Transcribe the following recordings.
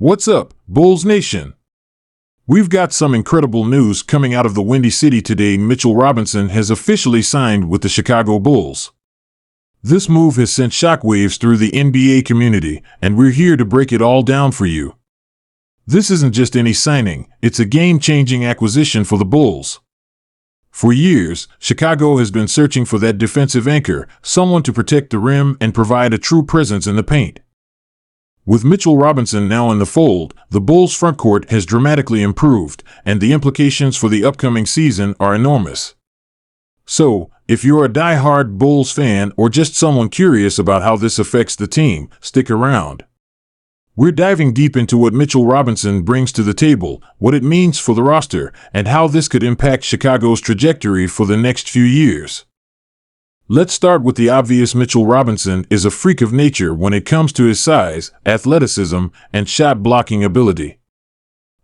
What's up, Bulls Nation? We've got some incredible news coming out of the Windy City today. Mitchell Robinson has officially signed with the Chicago Bulls. This move has sent shockwaves through the NBA community, and we're here to break it all down for you. This isn't just any signing, it's a game-changing acquisition for the Bulls. For years, Chicago has been searching for that defensive anchor, someone to protect the rim and provide a true presence in the paint. With Mitchell Robinson now in the fold, the Bulls' frontcourt has dramatically improved, and the implications for the upcoming season are enormous. So, if you're a die-hard Bulls fan or just someone curious about how this affects the team, stick around. We're diving deep into what Mitchell Robinson brings to the table, what it means for the roster, and how this could impact Chicago's trajectory for the next few years. Let's start with the obvious. Mitchell Robinson is a freak of nature when it comes to his size, athleticism, and shot-blocking ability.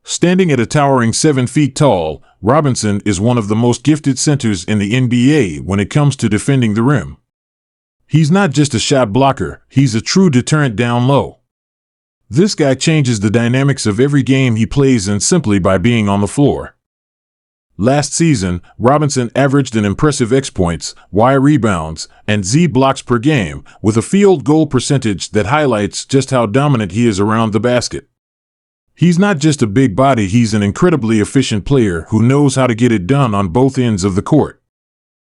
Standing at a towering 7 feet tall, Robinson is one of the most gifted centers in the NBA when it comes to defending the rim. He's not just a shot blocker, he's a true deterrent down low. This guy changes the dynamics of every game he plays in simply by being on the floor. Last season, Robinson averaged an impressive X points, Y rebounds, and Z blocks per game, with a field goal percentage that highlights just how dominant he is around the basket. He's not just a big body, he's an incredibly efficient player who knows how to get it done on both ends of the court.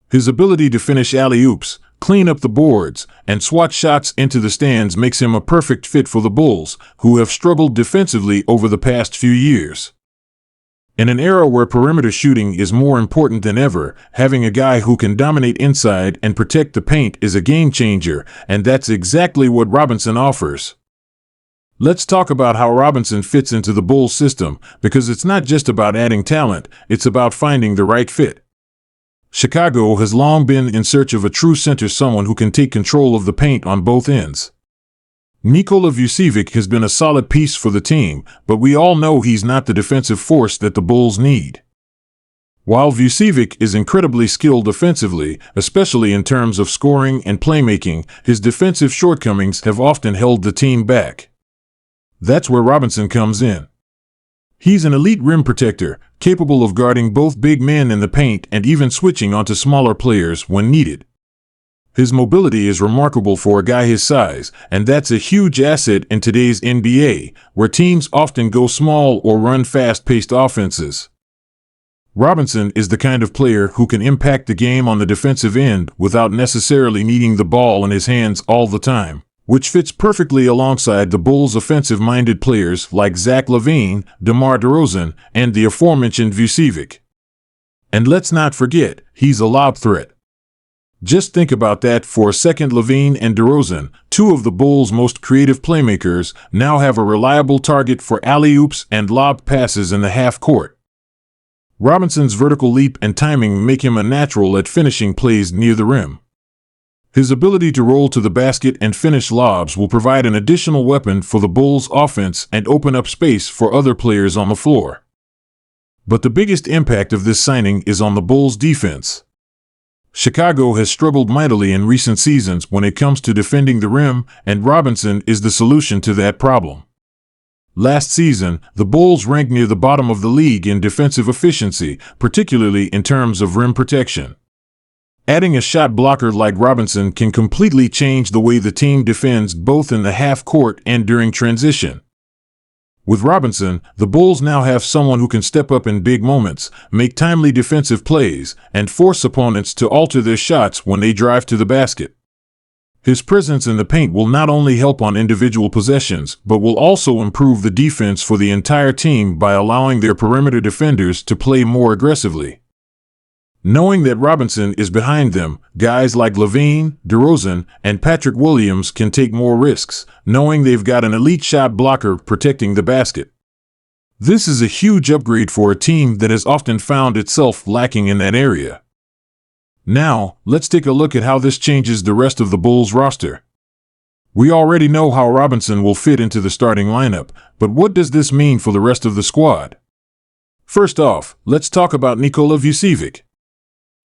His ability to finish alley-oops, clean up the boards, and swat shots into the stands makes him a perfect fit for the Bulls, who have struggled defensively over the past few years. In an era where perimeter shooting is more important than ever, having a guy who can dominate inside and protect the paint is a game changer, and that's exactly what Robinson offers. Let's talk about how Robinson fits into the Bulls system, because it's not just about adding talent, it's about finding the right fit. Chicago has long been in search of a true center, someone who can take control of the paint on both ends. Nikola Vucevic has been a solid piece for the team, but we all know he's not the defensive force that the Bulls need. While Vucevic is incredibly skilled offensively, especially in terms of scoring and playmaking, his defensive shortcomings have often held the team back. That's where Robinson comes in. He's an elite rim protector, capable of guarding both big men in the paint and even switching onto smaller players when needed. His mobility is remarkable for a guy his size, and that's a huge asset in today's NBA, where teams often go small or run fast-paced offenses. Robinson is the kind of player who can impact the game on the defensive end without necessarily needing the ball in his hands all the time, which fits perfectly alongside the Bulls' offensive-minded players like Zach LaVine, DeMar DeRozan, and the aforementioned Vucevic. And let's not forget, he's a lob threat. Just think about that for a second. LaVine and DeRozan, two of the Bulls' most creative playmakers, now have a reliable target for alley-oops and lob passes in the half-court. Robinson's vertical leap and timing make him a natural at finishing plays near the rim. His ability to roll to the basket and finish lobs will provide an additional weapon for the Bulls' offense and open up space for other players on the floor. But the biggest impact of this signing is on the Bulls' defense. Chicago has struggled mightily in recent seasons when it comes to defending the rim, and Robinson is the solution to that problem. Last season, the Bulls ranked near the bottom of the league in defensive efficiency, particularly in terms of rim protection. Adding a shot blocker like Robinson can completely change the way the team defends both in the half-court and during transition. With Robinson, the Bulls now have someone who can step up in big moments, make timely defensive plays, and force opponents to alter their shots when they drive to the basket. His presence in the paint will not only help on individual possessions, but will also improve the defense for the entire team by allowing their perimeter defenders to play more aggressively. Knowing that Robinson is behind them, guys like LaVine, DeRozan, and Patrick Williams can take more risks, knowing they've got an elite shot blocker protecting the basket. This is a huge upgrade for a team that has often found itself lacking in that area. Now, let's take a look at how this changes the rest of the Bulls roster. We already know how Robinson will fit into the starting lineup, but what does this mean for the rest of the squad? First off, let's talk about Nikola Vucevic.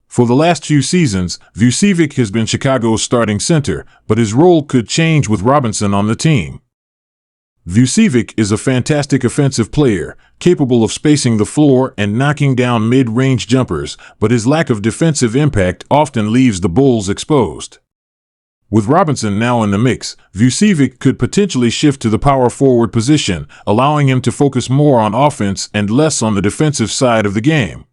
For the last few seasons, Vucevic has been Chicago's starting center, but his role could change with Robinson on the team. Vucevic is a fantastic offensive player, capable of spacing the floor and knocking down mid-range jumpers, but his lack of defensive impact often leaves the Bulls exposed. With Robinson now in the mix, Vucevic could potentially shift to the power forward position, allowing him to focus more on offense and less on the defensive side of the game.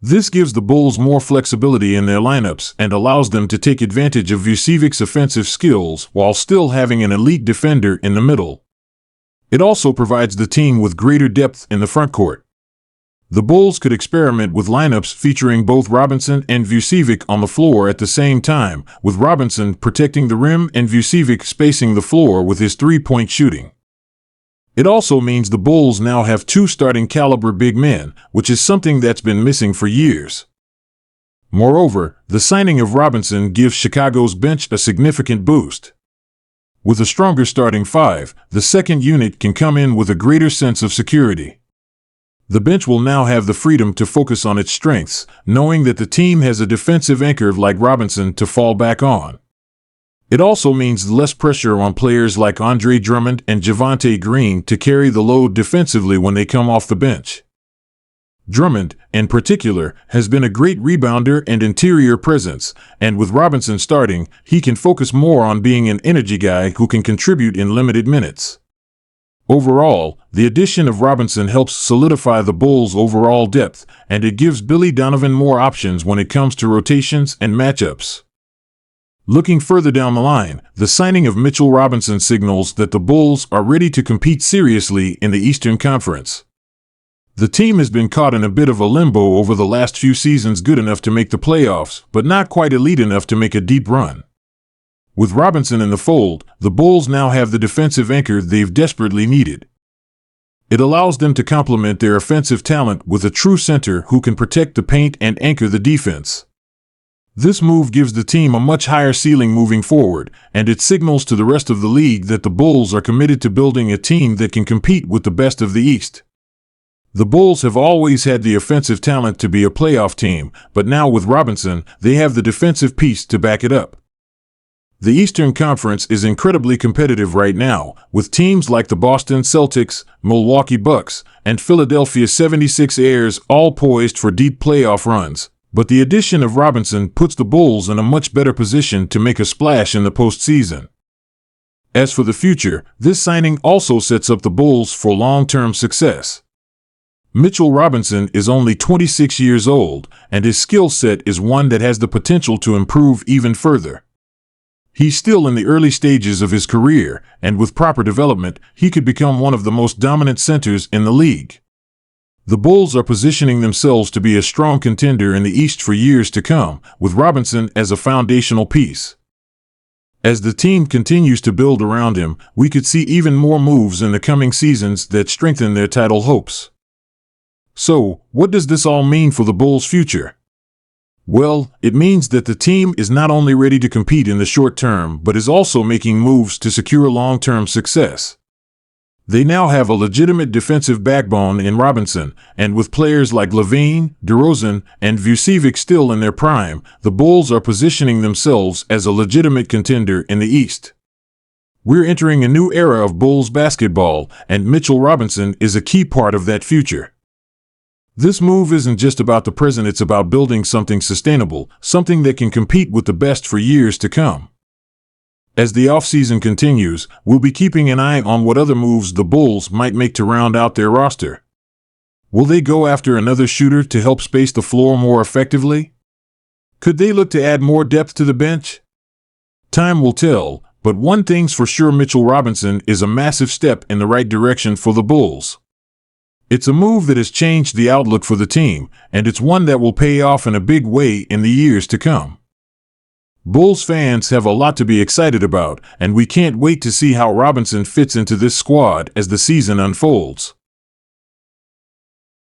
This gives the Bulls more flexibility in their lineups and allows them to take advantage of Vucevic's offensive skills while still having an elite defender in the middle. It also provides the team with greater depth in the frontcourt. The Bulls could experiment with lineups featuring both Robinson and Vucevic on the floor at the same time, with Robinson protecting the rim and Vucevic spacing the floor with his three-point shooting. It also means the Bulls now have two starting caliber big men, which is something that's been missing for years. Moreover, the signing of Robinson gives Chicago's bench a significant boost. With a stronger starting five, the second unit can come in with a greater sense of security. The bench will now have the freedom to focus on its strengths, knowing that the team has a defensive anchor like Robinson to fall back on. It also means less pressure on players like Andre Drummond and Javonte Green to carry the load defensively when they come off the bench. Drummond, in particular, has been a great rebounder and interior presence, and with Robinson starting, he can focus more on being an energy guy who can contribute in limited minutes. Overall, the addition of Robinson helps solidify the Bulls' overall depth, and it gives Billy Donovan more options when it comes to rotations and matchups. Looking further down the line, the signing of Mitchell Robinson signals that the Bulls are ready to compete seriously in the Eastern Conference. The team has been caught in a bit of a limbo over the last few seasons, good enough to make the playoffs, but not quite elite enough to make a deep run. With Robinson in the fold, the Bulls now have the defensive anchor they've desperately needed. It allows them to complement their offensive talent with a true center who can protect the paint and anchor the defense. This move gives the team a much higher ceiling moving forward, and it signals to the rest of the league that the Bulls are committed to building a team that can compete with the best of the East. The Bulls have always had the offensive talent to be a playoff team, but now with Robinson, they have the defensive piece to back it up. The Eastern Conference is incredibly competitive right now, with teams like the Boston Celtics, Milwaukee Bucks, and Philadelphia 76ers all poised for deep playoff runs, but the addition of Robinson puts the Bulls in a much better position to make a splash in the postseason. As for the future, this signing also sets up the Bulls for long-term success. Mitchell Robinson is only 26 years old, and his skill set is one that has the potential to improve even further. He's still in the early stages of his career, and with proper development, he could become one of the most dominant centers in the league. The Bulls are positioning themselves to be a strong contender in the East for years to come, with Robinson as a foundational piece. As the team continues to build around him, we could see even more moves in the coming seasons that strengthen their title hopes. So, what does this all mean for the Bulls' future? Well, it means that the team is not only ready to compete in the short term, but is also making moves to secure long-term success. They now have a legitimate defensive backbone in Robinson, and with players like LaVine, DeRozan, and Vucevic still in their prime, the Bulls are positioning themselves as a legitimate contender in the East. We're entering a new era of Bulls basketball, and Mitchell Robinson is a key part of that future. This move isn't just about the present, it's about building something sustainable, something that can compete with the best for years to come. As the offseason continues, we'll be keeping an eye on what other moves the Bulls might make to round out their roster. Will they go after another shooter to help space the floor more effectively? Could they look to add more depth to the bench? Time will tell, but one thing's for sure, Mitchell Robinson is a massive step in the right direction for the Bulls. It's a move that has changed the outlook for the team, and it's one that will pay off in a big way in the years to come. Bulls fans have a lot to be excited about, and we can't wait to see how Robinson fits into this squad as the season unfolds.